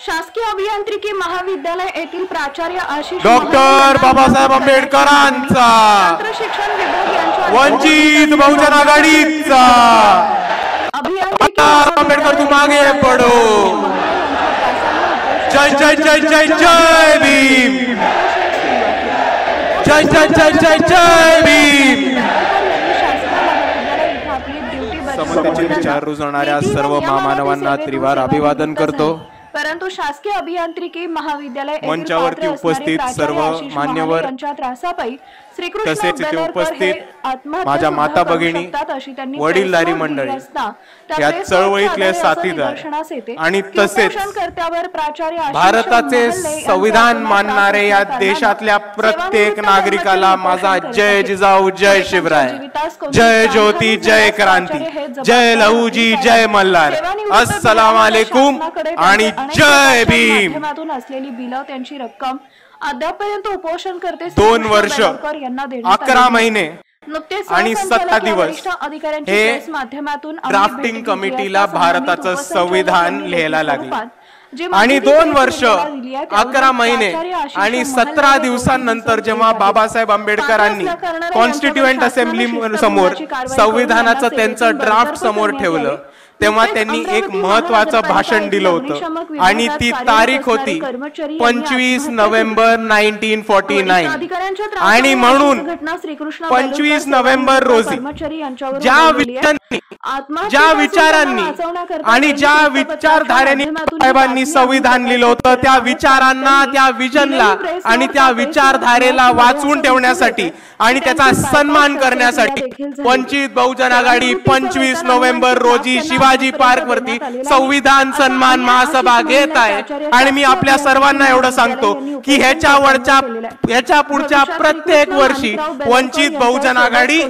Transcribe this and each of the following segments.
शासकीय अभियांत्रिकी महाविद्यालय येथील प्राचार्य आशिष डॉक्टर बाबासाहेब आंबेडकरांचा, शिक्षण विभाग यांच्या वंचित बहुजन आघाडीचा, आंबेडकर तू मागे पडो, जय जय जय जय जय भीम, जय जय जय जय जय भीम। समतेचे विचार रुजवणाऱ्या सर्व महामानवांना त्रिवार अभिवादन करतो। परंतु शासकीय अभियांत्रिकी महाविद्यालय मंचावरती उपस्थित सर्व मान्यवर तसेच इथे उपस्थित माझ्या माता भगिनी, वडीलधारी मंडळी, या चळवळीतले साथीदार आणि तसेच भारताचे संविधान मानणारे या देशातल्या प्रत्येक नागरिकाला माझा जय जिजाऊ, जय शिवराय, जय ज्योती, जय क्रांती, जय लहूजी, जय मल्हार, अस्सलाम वालेकुम आणि जय भीम। असलेली बिल त्यांची रक्कम अद्यापर्यंत उपोषण करते 2 वर्ष 11 महिने आणि 7 दिवस हे ड्राफ्टिंग कमिटीला भारताचं संविधान लिहायला लागले आणि 2 वर्ष 11 महिने आणि 17 दिवसांनंतर जेव्हा बाबासाहेब आंबेडकरांनी कॉन्स्टिट्यूएंट असेंब्ली समोर संविधानाचं त्यांचं ड्राफ्ट समोर ठेवलं तेव्हा त्यांनी एक महत्त्वाचं भाषण दिलं होतं आणि ती तारीख होती 25 नोव्हेंबर 1949 आणि म्हणून 25 नोव्हेंबर रोजी ज्या विचारांनी आणि ज्या विचारधारेने साहेबांनी संविधान लिहिलं होतं त्या विचारांना, त्या विजनला आणि त्या विचारधारेला वाचवून ठेवण्यासाठी आणि त्याचा सन्मान करण्यासाठी वंचित बहुजन आघाडी 25 नोव्हेंबर रोजी शिवाजी पार्क वरती संविधान सन्मान महासभा घेत आहे। आणि मी आपल्या सर्वांना एवढं सांगतो की ह्याच्या पुढच्या प्रत्येक वर्षी वंचित बहुजन आघाडी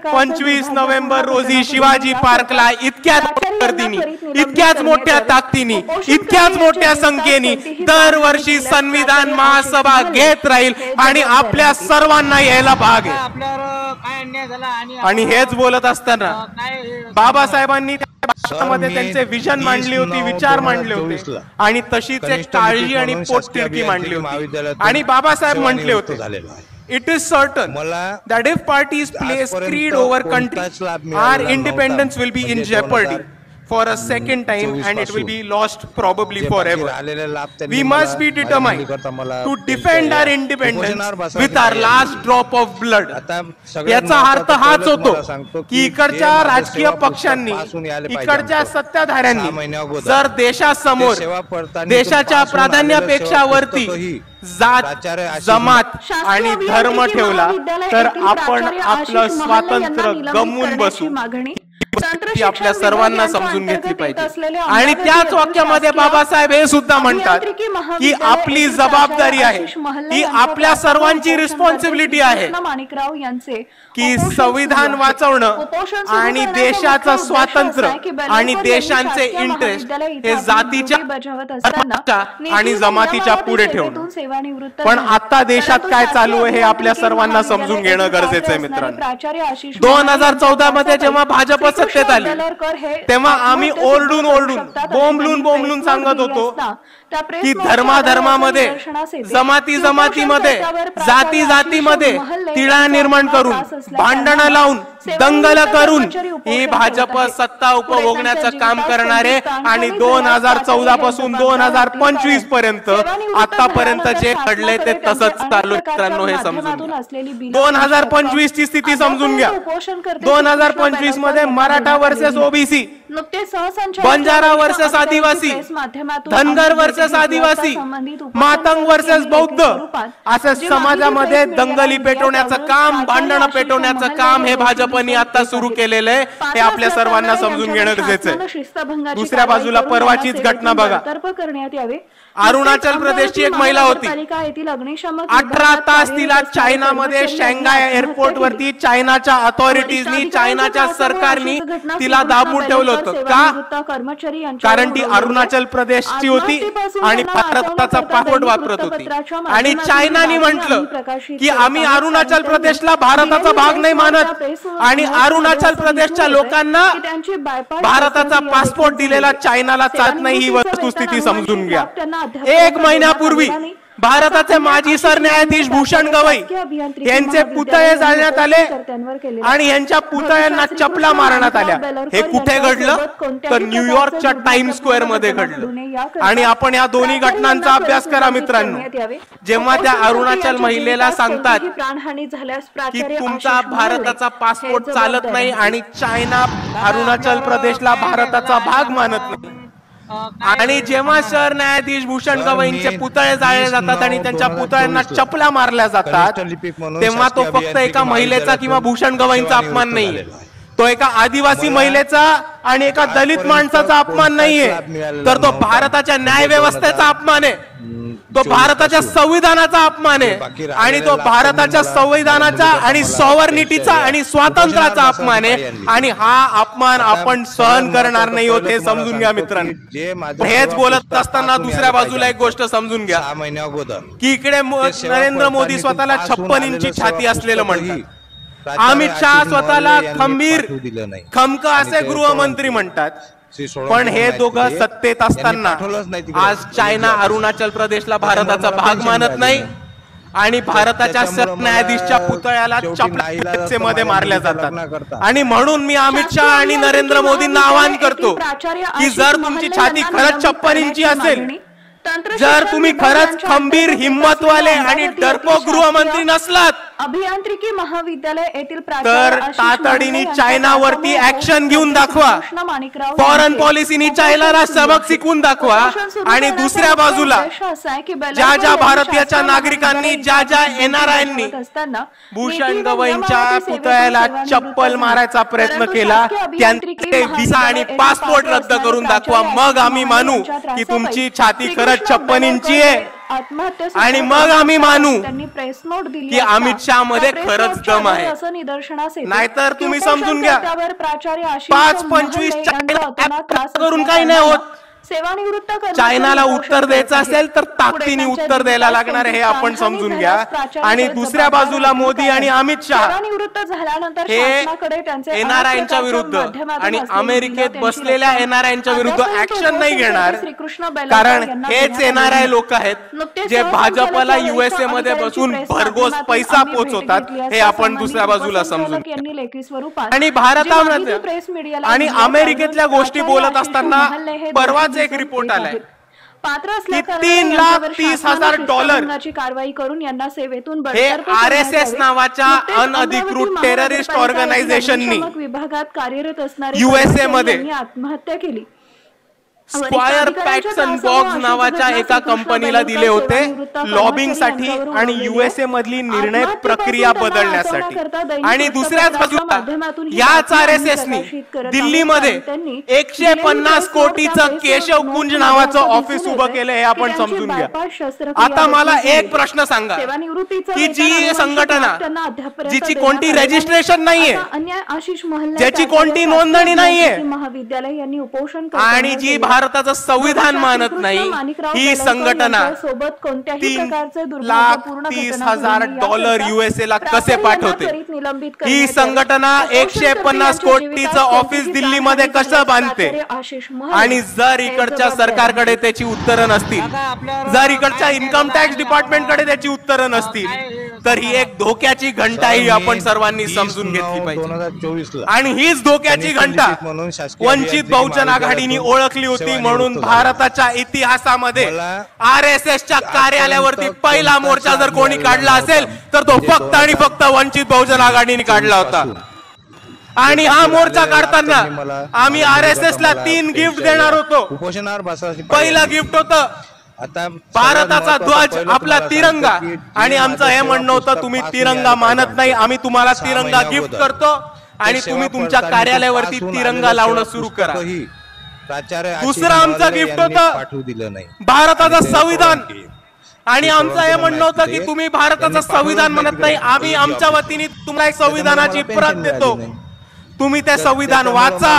25 नोव्हेंबर रोजी शिवाजी पार्कला इतक्याच गर्दीने, इतक्याच मोठ्या ताकदीने, इतक्याच मोठ्या संख्येने दरवर्षी संविधान महासभा घेत राहील आणि आपल्या सर्वांना यायला भाग आहे। आणि हेच बोलत असताना बाबासाहेबांनी मध्ये त्यांचे विजन मांडली होती, विचार मांडले होते आणि तशीच एक काळजी आणि पोटतिडकी मांडली होती आणि बाबासाहेब म्हटले होते, It is certain that if parties place creed over country, our independence will be in jeopardy for a second time and it will be lost probably forever. We must be determined to defend our independence with our last drop of blood. याचा अर्थ हाच होतो की इकडच्या राजकीय पक्षांनी, इकडच्या सत्ताधाऱ्यांनी जर देशासमोर देशाच्या प्राधान्यापेक्षा वरती जात, जमात आणि धर्म ठेवला तर आपण आपलं स्वातंत्र्य गमवून बसू। ती आपल्या सर्वांना समजून घेतली पाहिजे आणि त्याच वाक्यामध्ये बाबासाहेब हे सुद्धा म्हणतात की आपली जबाबदारी आहे, ही आपल्या सर्वांची रिस्पॉन्सिबिलिटी आहे की संविधान वाचवणं आणि देशाचं स्वातंत्र्य आणि देशांचे इंटरेस्ट हे जातीच्या आणि जमातीच्या पुढे ठेवणं। पण आता देशात काय चालू आहे हे आपल्या सर्वांना समजून घेणं गरजेचं आहे मित्रांनो। 2014 मध्ये जेव्हा भाजप सत्तेत आली तेव्हा आम्ही ओरडून बोंबलून सांगत होतो की धर्मामध्ये, जमातीमध्ये, जातीमध्ये तिढा निर्माण करून, भांडणं लावून, दंगल करून ही भाजप सत्ता उपभोगण्याचं काम करणारे आणि 2014 पासून 2025 पर्यंत आतापर्यंत जे घडले ते तसंच चालू मित्रांनो। हे समजून 2025 ची स्थिती समजून घ्या। 2025 मध्ये Maratha versus OBC, Banjara versus आदिवासी, धनगर वर्सेस आदिवासी, मातंग वर्सेस बौद्ध असं समाजामध्ये दंगली पेटवण्याचं काम, भांडणं पेटवण्याचं काम हे भाजपने आता सुरू केलेलं आहे। हे आपल्या सर्वांना समजून घेणं गरजेचं आहे। दुसऱ्या बाजूला परवाचीच घटना बघा, अरुणाचल प्रदेशची एक महिला होती, 18 तास तिला चायनामध्ये शांघाय एअरपोर्ट वरती चायनाच्या अथॉरिटीजनी, चायनाच्या सरकारनी तिला दाबून ठेवलं होतं का? कारण ती अरुणाचल प्रदेशची होती आणि भारताचा पासपोर्ट वापरत होती आणि चायनाने म्हटलं की आम्ही अरुणाचल प्रदेशला भारताचा भाग नाही मानत आणि अरुणाचल प्रदेशच्या लोकांना भारताचा पासपोर्ट दिलेला चायनाला चालत नाही ही वस्तुस्थिती समजून घ्या। 1 महिन्यापूर्वी भारताचे माजी सरन्यायाधीश भूषण गवई यांचे पुतळे जाळण्यात आले आणि यांच्या पुतळ्यांना चपला मारण्यात आल्या। हे कुठे घडलं तर न्यूयॉर्कच्या टाइम्स स्क्वेअर मध्ये घडलं। आणि आपण या दोन्ही घटनांचा अभ्यास करा मित्रांनो। जेव्हा त्या अरुणाचल महिलेला सांगतात की तुमचा भारताचा पासपोर्ट चालत नाही आणि चायना अरुणाचल प्रदेशला भारताचा भाग मानत नाही आणि जेव्हा सरन्यायाधीश भूषण गवईंचे पुतळे जाळले जातात आणि त्यांच्या पुतळ्यांना चपला मारल्या जातात तेव्हा तो फक्त एका महिलेचा किंवा भूषण गवईंचा अपमान नाहीये, तो एका आदिवासी महिलेचा आणि एका दलित माणसाचा अपमान नाहीये, तर तो भारताच्या न्याय व्यवस्थेचा अपमान आहे, तो भारताच्या संविधानाचा अपमान आहे आणि तो भारताच्या संविधानाचा आणि सॉव्हर्निटीचा आणि स्वातंत्र्याचा अपमान आहे आणि हा अपमान आपण सहन करणार नाही होत हे समजून घ्या मित्रांनो। हेच बोलत असताना दुसऱ्या बाजूला एक गोष्ट समजून घ्या की इकडे नरेंद्र मोदी स्वतःला 56 इंची छाती असलेलं म्हणतात, अमित शहा स्वतःला खंबीर खमक असे गृहमंत्री म्हणतात, पण हे दोघं सत्तेत असताना आज चायना अरुणाचल प्रदेशला भारताचा भाग मानत नाही आणि भारताच्या सरन्यायाधीशच्या पुतळ्याला चपलामध्ये मारल्या जातात। आणि म्हणून मी अमित शहा आणि नरेंद्र मोदींना आवाहन करतो की जर तुमची छाती खरंच 56 इंची असेल, जर तुम्ही खरंच खंबीर हिम्मतवाले आणि डरपोक गृहमंत्री नसलात अभियांत्रिकी महाविद्यालय येथील तर तातडीने चायनावरती ऍक्शन घेऊन दाखवा, फॉरेन पॉलिसीनी चायनाला सबक शिकवून दाखवा आणि दुसऱ्या बाजूला ज्या ज्या भारतीय नागरिकांनी ज्या ज्या एनआरआयनी भूषण गवईंच्या पुतळ्याला चप्पल मारायचा प्रयत्न केला त्यांचे व्हिसा आणि पासपोर्ट रद्द करून दाखवा, मग आम्ही मानू की तुमची छाती खरंच 56 इंची आहे आणि मग आम्ही मानू की अमित शहा मध्ये खरंच दम आहे। नाहीतर तुम्ही समजून घ्या 5-25 करून काही नाही होत। चायनाला उत्तर द्यायचं असेल तर ताकदीने उत्तर द्यायला लागणार हे आपण समजून घ्या। आणि दुसऱ्या बाजूला मोदी आणि अमित शहा हे एनआरआयच्या विरुद्ध आणि अमेरिकेत बसलेल्या एनआरआयच्या विरुद्ध ऍक्शन नाही घेणार, कारण हेच एनआरआय लोक आहेत जे भाजपला युएसए मध्ये बसून भरघोस पैसा पोचवतात हे आपण दुसऱ्या बाजूला समजून। आणि भारतामध्ये आणि अमेरिकेतल्या गोष्टी बोलत असताना परवाच एक रिपोर्ट आलाय की $3,30,000 कारवाई करून यांना सेवेतून हे आरएसएस नावाच्या अनधिकृत टेररिस्ट ऑर्गनायझेशननी विभागात कार्यरत असणारे युएसए मध्ये आत्महत्या केली। स्क्वायर पॅक्सन बॉक्स नावाच्या एका कंपनीला दिले होते लॉबिंग साठी आणि युएसए मधली निर्णय प्रक्रिया बदलण्यासाठी। आणि दुसऱ्याच बाजूला याच आरएसएसनी दिल्लीमध्ये 150 कोटीचं केशव कुंज नावाचं ऑफिस उभं केलं हे आपण समजून घ्या। आता मला एक प्रश्न सांगा की जी संघटना जिची कोणती रजिस्ट्रेशन नाहीये, ज्याची कोणती नोंदणी नाहीये महाविद्यालय यांनी उपोषण आणि जी भारताचं संविधान मानत नाही, ही संघटना $1,30,000 युएसए ला कसे पाठवते? ही संघटना 150 कोटीचं ऑफिस दिल्लीमध्ये कसं बांधते? आणि जर इकडच्या सरकारकडे त्याची उत्तरं नसतील, जर इकडच्या इन्कम टॅक्स डिपार्टमेंटकडे त्याची उत्तरं नसतील तर ही एक धोक्याची घंटा ही आपण सर्वांनी समजून घेतली पाहिजे। आणि हीच धोक्याची घंटा वंचित बहुजन आघाडीने ओळखली होती, म्हणून भारताच्या इतिहासामध्ये आरएसएसच्या कार्यालयावरती पहिला मोर्चा जर कोणी काढला असेल तर तो फक्त आणि फक्त वंचित बहुजन आघाडीने काढला होता। आणि हा मोर्चा काढताना आम्ही आरएसएस ला 3 गिफ्ट देणार होतो। पहिला गिफ्ट होतं भारताचा ध्वज, आपला तिरंगा, आणि आमचं हे म्हणणं होतं तुम्ही तिरंगा मानत नाही, आम्ही तुम्हाला तिरंगा गिफ्ट करतो आणि तुम्ही तुमच्या कार्यालयावरती तिरंगा लावणं सुरू करा। दुसरं आमचं गिफ्ट होतं भारताचं संविधान आणि आमचं हे म्हणणं होतं की तुम्ही भारताचं संविधान म्हणत नाही, आम्ही आमच्या वतीने तुम्हाला संविधानाची प्रत देतो। तुम्ही ते संविधान वाचा,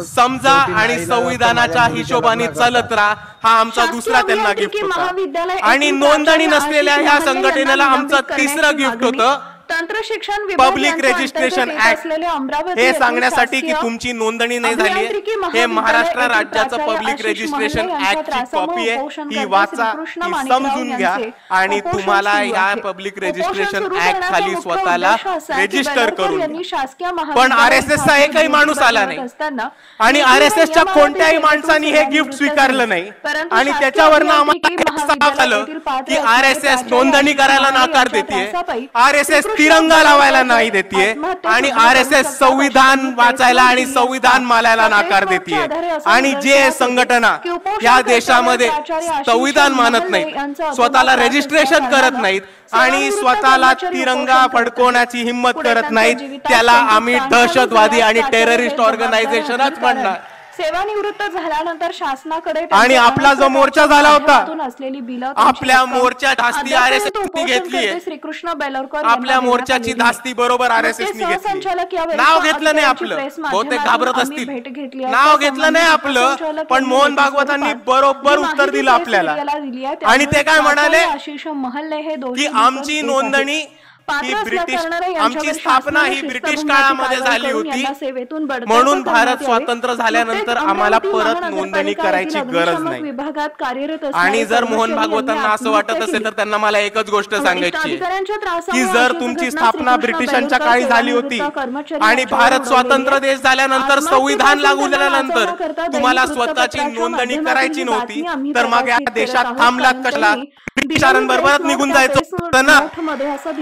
समजा आणि संविधानाच्या हिशोबाने चालत राहा. हा आमचा दुसरा त्यांना गिफ्ट होता. आणि नोंदणी नसलेल्या ह्या संघटनेला आमचं तिसरं गिफ्ट होतं तंत्रशिक्षण पब्लिक रजिस्ट्रेशन ऍक्ट. हे सांगण्यासाठी की तुमची नोंदणी नाही झाली, हे महाराष्ट्र राज्याचं पब्लिक रजिस्ट्रेशन ऍक्ट ची कॉपी आहे. ही वाचा, ही समजून घ्या आणि तुम्हाला या पब्लिक रजिस्ट्रेशन ऍक्ट खाली स्वतःला रजिस्टर करून. पण RSS चा एकही माणूस आला नाही आणि RSS च्या कोणत्याही माणसाने हे गिफ्ट स्वीकारलं नाही. आणि त्याच्यावरनं आम्हाला आलं की RSS नोंदणी करायला नकार देते, RSS तिरंगा लावायला नाही देते आणि RSS संविधान वाचायला आणि संविधान मानायला नकार देते. आणि जे संघटना या देशामध्ये संविधान मानत नाहीत, स्वतःला रजिस्ट्रेशन करत नाहीत आणि स्वतःला तिरंगा फडकवण्याची हिंमत करत नाहीत, त्याला आम्ही दहशतवादी आणि टेररिस्ट ऑर्गनायझेशनच म्हणणार. सेवानिवृत्त झाल्यानंतर शासनाकडे आणि आपला जो मोर्चा झाला होता, असलेली बिल आपल्या मोर्चा धास्ती RSS घेतली. श्रीकृष्ण बेलरकर आपल्या मोर्चाची धास्ती बरोबर RSS घेतली. नाव घेतलं नाही आपलं, बहुतेक घाबरत असतील, नाव घेतलं नाही आपलं, पण मोहन भागवतांनी बरोबर उत्तर दिलं आपल्याला. आणि ते काय म्हणाले आशिष महल्ले हे की आमची नोंदणी ही ब्रिटिश, आमची स्थापना ही ब्रिटिश काळामध्ये झाली होती, म्हणून भारत स्वतंत्र झाल्यानंतर आम्हाला परत नोंदणी करायची गरज नाही. विभागात कार्यरत. आणि जर मोहन भागवतांना असं वाटत असेल तर त्यांना मला एकच गोष्ट सांगायची की जर तुमची स्थापना ब्रिटिशांच्या काळी झाली होती आणि भारत स्वतंत्र देश झाल्यानंतर संविधान लागू झाल्यानंतर तुम्हाला स्वतःची नोंदणी करायची नव्हती, तर मग या देशात थांबलात कशाला? ब्रिटिशांबरोबरच निघून जायचं होतं ना.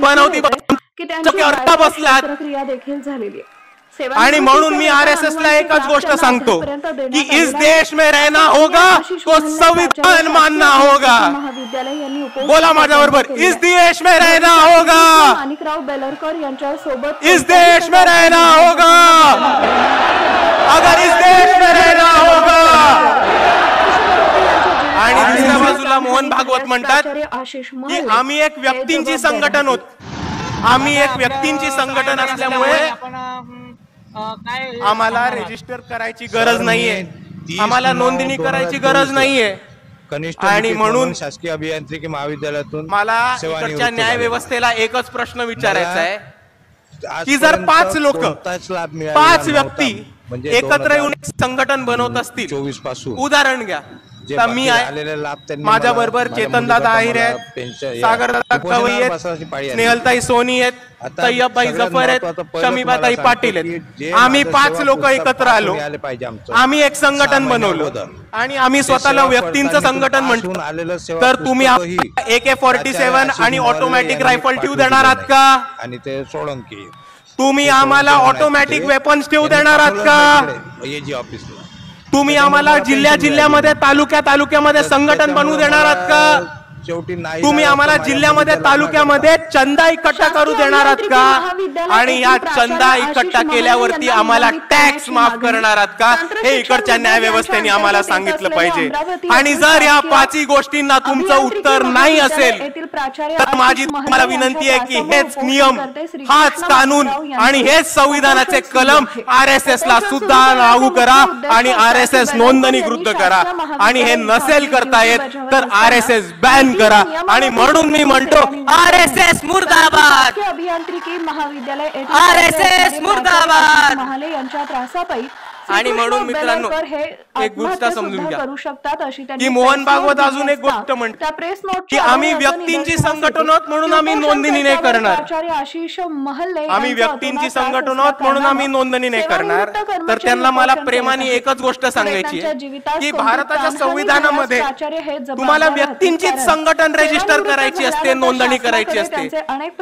पण होती बसलात. आणि म्हणून मी RSS ला एकच गोष्ट सांगतो की इस देश में रहना होगा तो संविधान मानना होगा. बोला माझ्या बरोबर, इस देश में रहना होगा, माणिकराव बेलरकर यांच्या सोबत इस देश में रहना होगा, अगर इस देश में रहना होगा. आणि दुसऱ्या बाजूला मोहन भागवत म्हणतात की आम्ही एक व्यक्तींची संघटन होत, आम्ही एक व्यक्तींची संघटन असल्यामुळे आम्हाला रजिस्टर करायची गरज नाहीये, आम्हाला नोंदणी करायची गरज नाहीये. आणि म्हणून शासकीय अभियांत्रिकी महाविद्यालयातून मला इकडच्या न्याय व्यवस्थेला एकच प्रश्न विचारायचा आहे की जर 5 लोक, 5 व्यक्ती एकत्र येऊन संघटन बनवत असतील, 24 पासून उदाहरण घ्या, मी आहे, माझ्या बरोबर चेतनदादा आहिर आहेत, सागरदादा कवई आहेत, स्नेहलताई सोनी आहेत, तय्यबभाई जफर आहेत, शमीबाताई पाटील आहेत. आम्ही 5 लोक एकत्र आलो, आम्ही एक संघटन बनवलं आणि आम्ही स्वतःला व्यक्तींचं संघटन म्हणतो. तर तुम्ही AK-47 आणि ऑटोमॅटिक रायफल ठेवू देणार आहात का? आणि ते सोळंकी तुम्ही आम्हाला ऑटोमॅटिक वेपन्स ठेवू देणार आहात का? तुम्ही आम्हाला जिल्ह्यामध्ये तालुक्यामध्ये संघटन बनवू देणार आहात का? तुम्ही आम्हाला जिल्ह्यामध्ये तालुक्यामध्ये चंदा इकट्ठा करू देणार आहात का? आणि या चंदा इकट्ठा केल्यावरती आम्हाला टॅक्स माफ करणार आहात का? हे इकडच्या न्याय व्यवस्थेने आम्हाला सांगितलं पाहिजे. आणि जर या 5 गोष्टींना तुमचं उत्तर नाही असेल तर माझी तुम्हाला विनंती आहे की हेच नियम, हाच कानून आणि हेच संविधानाचे कलम RSS ला सुद्धा लागू करा आणि RSS नोंदणीकृत करा. आणि हे नसेल करता येत तर RSS बॅन करा. आणि म्हणून मी म्हणतो RSS मुर्दाबाद, अभियांत्रिकी महाविद्यालय RSS मुर्दाबाद. महाले यांच्या त्रासापायी आणि म्हणून मित्रांनो एक गोष्ट समजून घ्या करू शकतात अशी की मोहन भागवत अजून एक गोष्ट म्हणतात की आम्ही व्यक्तींची संघटन आहोत म्हणून आम्ही नोंदणी नाही करणार. आशिष महल्ले आम्ही व्यक्तींची संघटन आहोत म्हणून आम्ही नोंदणी नाही करणार. तर त्यांना मला प्रेमाने एकच गोष्ट सांगायची की भारताच्या संविधानामध्ये तुम्हाला व्यक्तींचीच संघटन रजिस्टर करायची असते, नोंदणी करायची असते.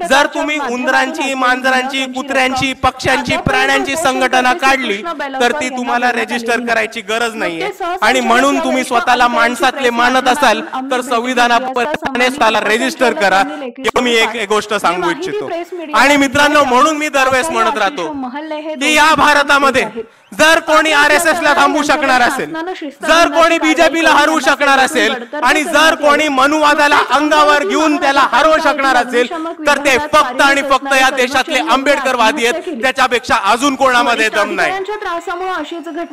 जर तुम्ही उंदरांची, मांजरांची, कुत्र्यांची, पक्ष्यांची, प्राण्यांची संघटना काढली तर ती तुम्हाला रजिस्टर करायची गरज नाहीये. आणि म्हणून तुम्ही स्वतःला माणसातले मानत असाल तर संविधानाप्रमाणे स्वतःला रजिस्टर करा. मी एक गोष्ट सांगू इच्छितो. आणि मित्रांनो म्हणून मी दरवेळेस म्हणत राहतो की या भारतामध्ये जर कोणी RSS ला थांबू शकणार असेल, जर कोणी बीजेपीला हरवू शकणार असेल आणि जर कोणी मनुवादाला अंगावर घेऊन त्याला हरवू शकणार असेल तर ते फक्त आणि फक्त या देशातले आंबेडकरवादी आहेत, त्याच्यापेक्षा अजून कोणामध्ये दम नाही।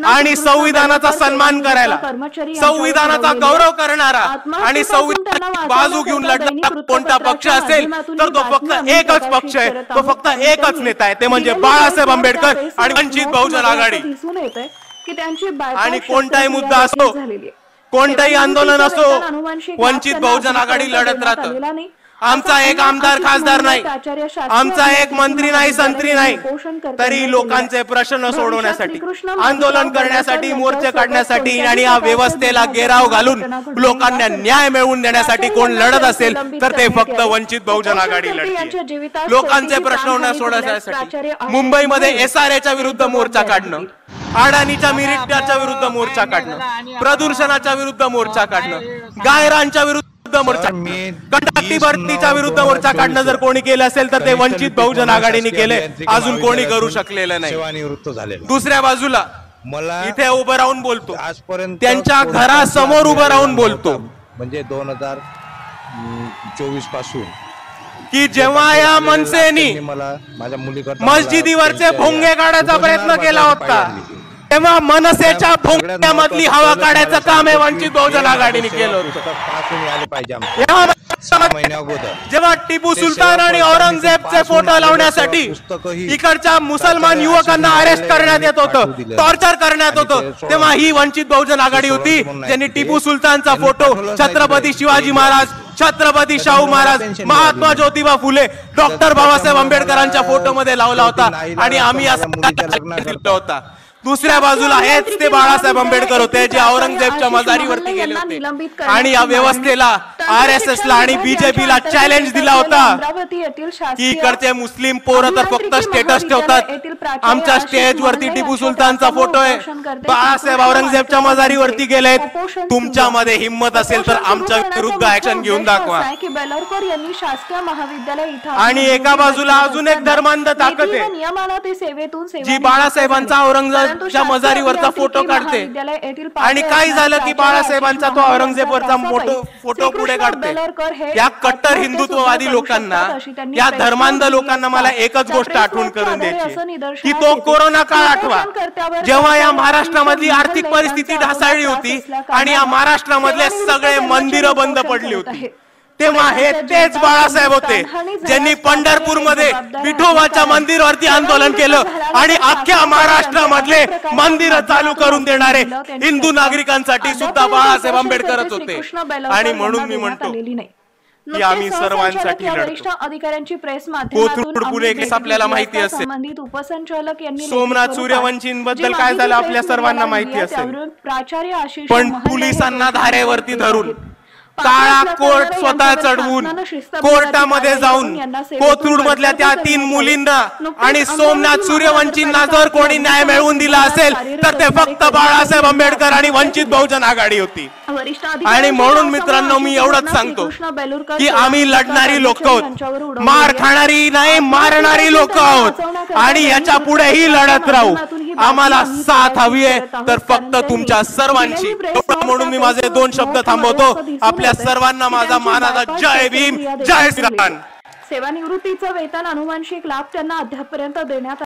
आणि संविधानाचा सन्मान करायला, संविधानाचा गौरव करणारा आणि संविधानाची बाजू घेऊन लढणारा कोणता पक्ष असेल तर तो फक्त एकच पक्ष आहे, तो फक्त एकच नेता आहे, ते म्हणजे बाळासाहेब आंबेडकर आणि वंचित बहुजन आघाडी। आणि कोणताही मुद्दा असो, कोणताही आंदोलन असो, वंचित बहुजन आघाडी लढत राहतं। आमचा एक आमदार खासदार नाही, आमचा एक मंत्री नाही, संत्री नाही, तरी लोकांचे प्रश्न सोडवण्यासाठी, आंदोलन करण्यासाठी, मोर्चे काढण्यासाठी आणि या व्यवस्थेला घेराव घालून लोकांना न्याय मिळवून देण्यासाठी कोण लढत असेल तर ते फक्त वंचित बहुजन आघाडी लढते। लोकांचे प्रश्न सोडवण्यासाठी मुंबईमध्ये SRAच्या विरुद्ध मोर्चा काढणं, अडाणीच्या मिरिटाच्या विरुद्ध मोर्चा काढणं, प्रदूषणाच्या विरुद्ध मोर्चा काढणं, गायरांच्या विरुद्ध मोर्चा, कंडक्टी भरतीच्या विरुद्ध मोर्चा काढणं जर कोणी केलं असेल तर ते वंचित बहुजन आघाडीने केले, अजून कोणी करू शकलेलं नाही। दुसऱ्या बाजूला इथे उभं राहून बोलतो, आजपर्यंत त्यांच्या घरासमोर उभं राहून बोलतो, म्हणजे 2024 पासून की जेव्हा या मनसेनी मला माझ्या मुलीकडे मस्जिदीवरचे भोंगे काढायचा प्रयत्न केला होता तेव्हा मनसेच्या भोंग्यामधली हवा काढायचं काम हे वंचित बहुजन आघाडीने केलं होतं। जेव्हा टिपू सुलतान आणि औरंगजेबचे फोटो लावण्यासाठी इकडच्या मुसलमान युवकांना अरेस्ट करण्यात येत होतं, टॉर्चर करण्यात होतं, तेव्हा ही वंचित बहुजन आघाडी होती ज्यांनी टिपू सुलतानचा फोटो छत्रपती शिवाजी महाराज, छत्रपती शाहू महाराज, महात्मा ज्योतिबा फुले, डॉक्टर बाबासाहेब आंबेडकरांच्या फोटो मध्ये लावला होता आणि आम्ही असं होता। दुसऱ्या बाजूला हेच ते बाळासाहेब आंबेडकर होते जे औरंगजेबच्या मजारीवरती गेले होते आणि या व्यवस्थेला, RSS ला आणि बीजेपीला चॅलेंज दिला होता की इकडचे मुस्लिम पोरं तर फक्त स्टेटस ठेवतात, आमच्या स्टेजवरती टिपू सुलतानचा फोटो आहे, बाळासाहेब औरंगजेबच्या मजारीवरती गेलेत, तुमच्यामध्ये हिम्मत असेल तर आमच्या विरुद्ध ऍक्शन घेऊन दाखवा। आणि एका बाजूला अजून एक धर्मांध ताकद आहे जी बाळासाहेबांचा औरंगजेब मजारीवरचा फोटो काढते आणि काय झालं की बाळासाहेबांचा तो औरंगजेबवरचा फोटो पुढे काढते। या कट्टर हिंदुत्ववादी लोकांना, या धर्मांध लोकांना मला एकच गोष्ट आठवण करून द्यायची की तो कोरोना काळ आठवा, जेव्हा या महाराष्ट्रामधली आर्थिक परिस्थिती ढासळली होती आणि या महाराष्ट्रामधले सगळे मंदिरं बंद पडली होती, तेव्हा हे तेच बाळासाहेब होते ज्यांनी पंढरपूरमध्ये विठोबाच्या मंदिरावरती आंदोलन केलं आणि अख्ख्या महाराष्ट्रामधले मंदिर चालू करून देणारे हिंदू नागरिकांसाठी सुद्धा बाळासाहेब आंबेडकरच होते। आणि म्हणून मी म्हणतो की आम्ही सर्वांसाठी लढतो। कोथरूड पुणे केस आपल्याला माहिती असेल, सोमनाथ सूर्यवंशींबद्दल काय झालं आपल्या सर्वांना माहिती असेल, पण पोलिसांना धारेवरती धरून, काळा कोर्ट स्वतः चढवून, कोर्टामध्ये जाऊन कोथरूड मधल्या त्या 3 मुलींना आणि सोमनाथ सूर्यवंशींना जर कोणी न्याय मिळवून दिला असेल तर ते फक्त बाळासाहेब आंबेडकर आणि वंचित बहुजन आघाडी होती। आणि म्हणून मित्रांनो मी एवढंच सांगतो की आम्ही लढणारी लोक आहोत, मार खाणारी नाही, मारणारी लोक आहोत आणि याच्या पुढेही लढत राहू। आम्हाला साथ हवी आहे तर फक्त तुमच्या सर्वांची। म्हणून मी माझे 2 शब्द थांबवतो। आपल्या सर्वांना माझा मानाचा जय भीम, जय श्रीराम। सेवानिवृत्तीचं वेतन अनुवांशिक लाभ त्यांना अद्यापपर्यंत देण्यात